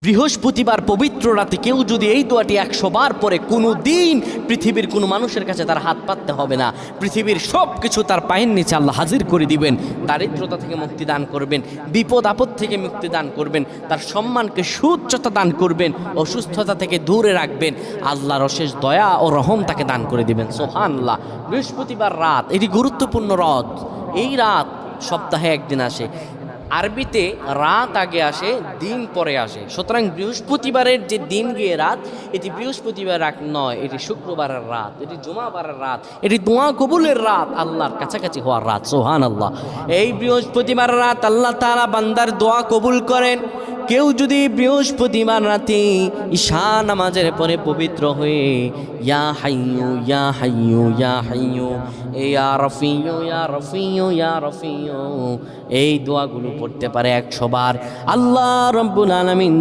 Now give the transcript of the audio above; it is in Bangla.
বৃহস্পতিবার পবিত্র রাতে কেউ যদি এই দোয়াটি 100 বার পরে কোনো দিন পৃথিবীর কোনো মানুষের কাছে তার হাত পাততে হবে না, পৃথিবীর সব কিছু তার পায়ের নিচে আল্লাহ হাজির করে দিবেন। দারিদ্রতা থেকে মুক্তি দান করবেন, বিপদ আপদ থেকে মুক্তি দান করবেন, তার সম্মানকে সুউচ্চতা দান করবেন, অসুস্থতা থেকে দূরে রাখবেন, আল্লাহর অশেষ দয়া ও রহম তাকে দান করে দিবেন। সুবহানাল্লাহ। বৃহস্পতিবার রাত এটি গুরুত্বপূর্ণ রাত। এই রাত সপ্তাহে একদিন আসে। আরবিতে রাত আগে আসে, দিন পরে আসে। সুতরাং বৃহস্পতিবারের যে দিন গিয়ে রাত, এটি বৃহস্পতিবার রাত নয়, এটি শুক্রবারের রাত, এটি জুমাবারের রাত, এটি দোয়া কবুলের রাত, আল্লাহর কাছাকাছি হওয়ার রাত। সুবহানাল্লাহ। এই বৃহস্পতিবার রাত আল্লাহ তাআলা বান্দার দোয়া কবুল করেন। কেউ যদি বৃহস্পতিবার রাতে ঈশা নামাজের পরে পবিত্র হয়ে ইয়া হাইয়ু ইয়া হাইয়ু ইয়া হাইয়ু ইয়া রফিয়ু ইয়া রফিয়ু ইয়া রফিয়ু এই দোয়াগুলো পড়তে পারে 100 বার, আল্লাহ রাব্বুল আলামিন